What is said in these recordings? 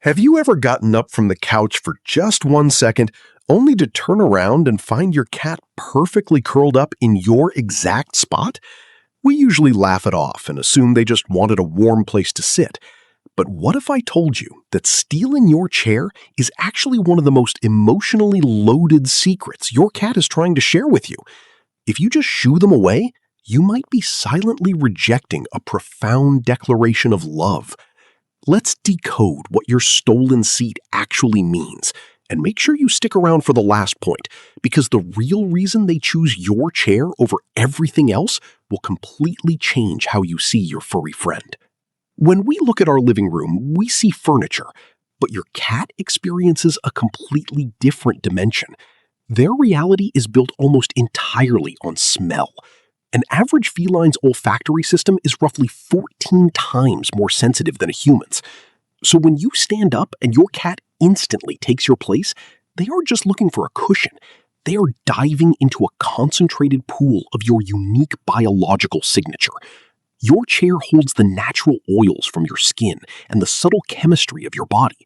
Have you ever gotten up from the couch for just 1 second, only to turn around and find your cat perfectly curled up in your exact spot? We usually laugh it off and assume they just wanted a warm place to sit. But what if I told you that stealing your chair is actually one of the most emotionally loaded secrets your cat is trying to share with you? If you just shoo them away, you might be silently rejecting a profound declaration of love. Let's decode what your stolen seat actually means, and make sure you stick around for the last point, because the real reason they choose your chair over everything else will completely change how you see your furry friend. When we look at our living room, we see furniture, but your cat experiences a completely different dimension. Their reality is built almost entirely on smell. An average feline's olfactory system is roughly 14 times more sensitive than a human's. So when you stand up and your cat instantly takes your place, they aren't just looking for a cushion. They are diving into a concentrated pool of your unique biological signature. Your chair holds the natural oils from your skin and the subtle chemistry of your body.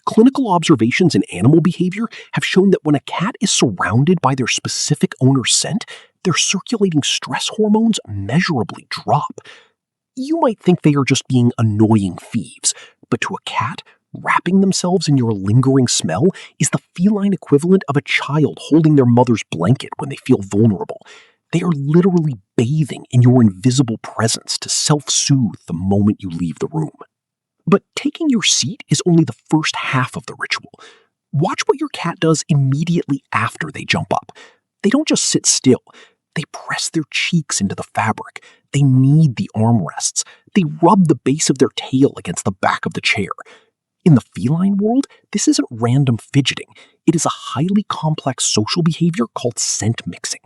Clinical observations in animal behavior have shown that when a cat is surrounded by their specific owner's scent, their circulating stress hormones measurably drop. You might think they are just being annoying thieves, but to a cat, wrapping themselves in your lingering smell is the feline equivalent of a child holding their mother's blanket when they feel vulnerable. They are literally bathing in your invisible presence to self-soothe the moment you leave the room. But taking your seat is only the first half of the ritual. Watch what your cat does immediately after they jump up. They don't just sit still. They press their cheeks into the fabric. They knead the armrests. They rub the base of their tail against the back of the chair. In the feline world, this isn't random fidgeting. It is a highly complex social behavior called scent mixing.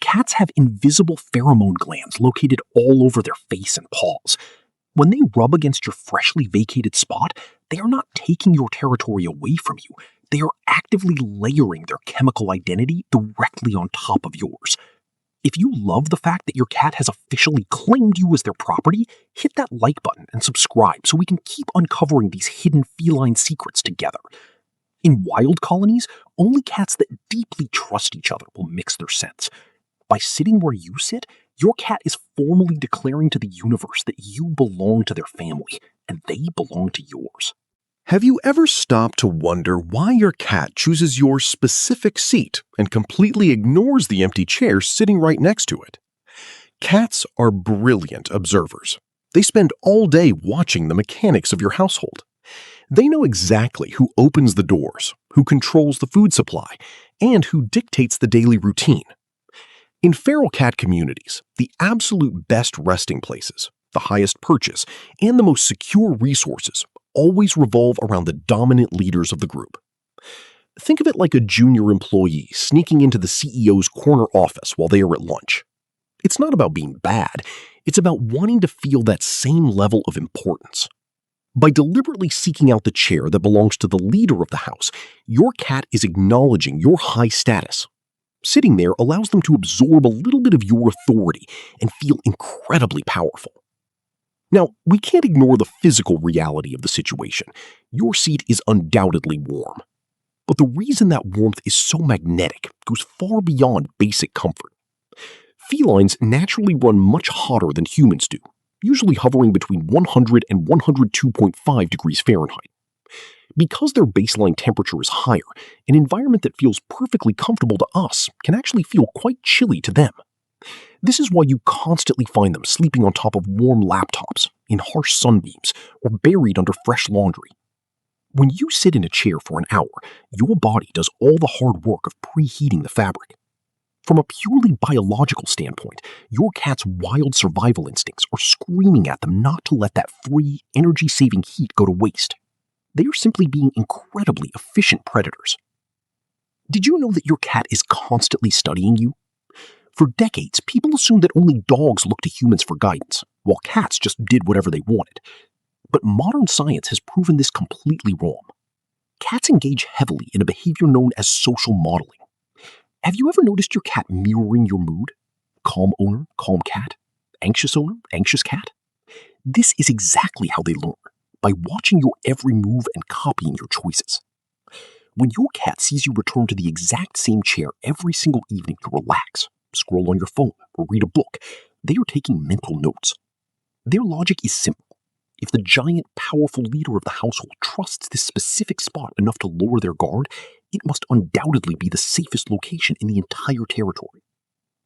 Cats have invisible pheromone glands located all over their face and paws. When they rub against your freshly vacated spot, they are not taking your territory away from you. They are actively layering their chemical identity directly on top of yours. If you love the fact that your cat has officially claimed you as their property, hit that like button and subscribe so we can keep uncovering these hidden feline secrets together. In wild colonies, only cats that deeply trust each other will mix their scents. By sitting where you sit, your cat is formally declaring to the universe that you belong to their family, and they belong to yours. Have you ever stopped to wonder why your cat chooses your specific seat and completely ignores the empty chair sitting right next to it? Cats are brilliant observers. They spend all day watching the mechanics of your household. They know exactly who opens the doors, who controls the food supply, and who dictates the daily routine. In feral cat communities, the absolute best resting places, the highest purchase, and the most secure resources always revolve around the dominant leaders of the group. Think of it like a junior employee sneaking into the CEO's corner office while they are at lunch. It's not about being bad, it's about wanting to feel that same level of importance. By deliberately seeking out the chair that belongs to the leader of the house, your cat is acknowledging your high status. Sitting there allows them to absorb a little bit of your authority and feel incredibly powerful. Now, we can't ignore the physical reality of the situation. Your seat is undoubtedly warm. But the reason that warmth is so magnetic goes far beyond basic comfort. Felines naturally run much hotter than humans do, usually hovering between 100 and 102.5 degrees Fahrenheit. Because their baseline temperature is higher, an environment that feels perfectly comfortable to us can actually feel quite chilly to them. This is why you constantly find them sleeping on top of warm laptops, in harsh sunbeams, or buried under fresh laundry. When you sit in a chair for an hour, your body does all the hard work of preheating the fabric. From a purely biological standpoint, your cat's wild survival instincts are screaming at them not to let that free, energy-saving heat go to waste. They are simply being incredibly efficient predators. Did you know that your cat is constantly studying you? For decades, people assumed that only dogs looked to humans for guidance, while cats just did whatever they wanted. But modern science has proven this completely wrong. Cats engage heavily in a behavior known as social modeling. Have you ever noticed your cat mirroring your mood? Calm owner, calm cat. Anxious owner, anxious cat. This is exactly how they learn, by watching your every move and copying your choices. When your cat sees you return to the exact same chair every single evening to relax, scroll on your phone, or read a book, they are taking mental notes. Their logic is simple. If the giant, powerful leader of the household trusts this specific spot enough to lower their guard, it must undoubtedly be the safest location in the entire territory.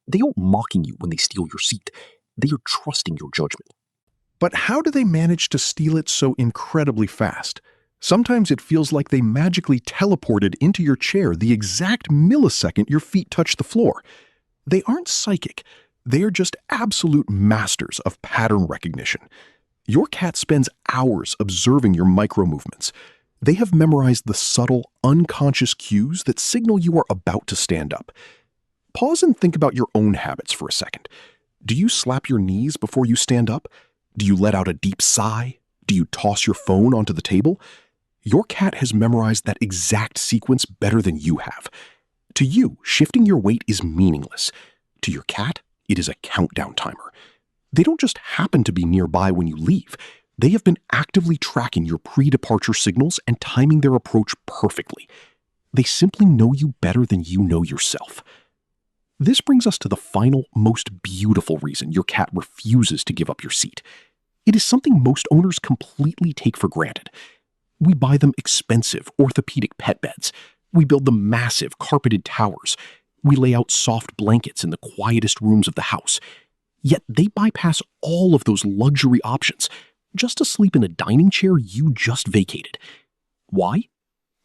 They aren't mocking you when they steal your seat. They are trusting your judgment. But how do they manage to steal it so incredibly fast? Sometimes it feels like they magically teleported into your chair the exact millisecond your feet touch the floor. They aren't psychic. They are just absolute masters of pattern recognition. Your cat spends hours observing your micro-movements. They have memorized the subtle, unconscious cues that signal you are about to stand up. Pause and think about your own habits for a second. Do you slap your knees before you stand up? Do you let out a deep sigh? Do you toss your phone onto the table? Your cat has memorized that exact sequence better than you have. To you, shifting your weight is meaningless. To your cat, it is a countdown timer. They don't just happen to be nearby when you leave. They have been actively tracking your pre-departure signals and timing their approach perfectly. They simply know you better than you know yourself. This brings us to the final, most beautiful reason your cat refuses to give up your seat. It is something most owners completely take for granted. We buy them expensive orthopedic pet beds. We build them massive carpeted towers. We lay out soft blankets in the quietest rooms of the house. Yet they bypass all of those luxury options just to sleep in a dining chair you just vacated. Why?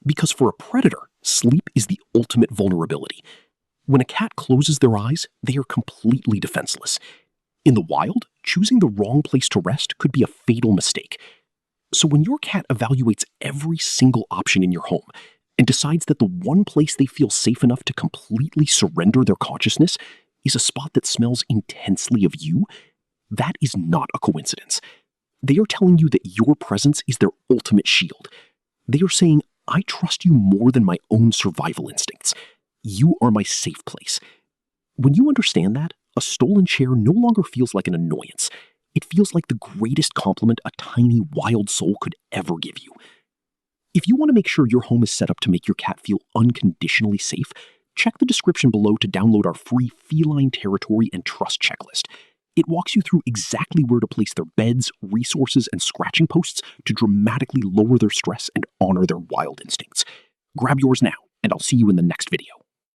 Because for a predator, sleep is the ultimate vulnerability. When a cat closes their eyes, they are completely defenseless. In the wild, choosing the wrong place to rest could be a fatal mistake. So when your cat evaluates every single option in your home and decides that the one place they feel safe enough to completely surrender their consciousness is a spot that smells intensely of you, that is not a coincidence. They are telling you that your presence is their ultimate shield. They are saying, I trust you more than my own survival instincts. You are my safe place. When you understand that, a stolen chair no longer feels like an annoyance. It feels like the greatest compliment a tiny, wild soul could ever give you. If you want to make sure your home is set up to make your cat feel unconditionally safe, check the description below to download our free Feline Territory and Trust Checklist. It walks you through exactly where to place their beds, resources, and scratching posts to dramatically lower their stress and honor their wild instincts. Grab yours now, and I'll see you in the next video.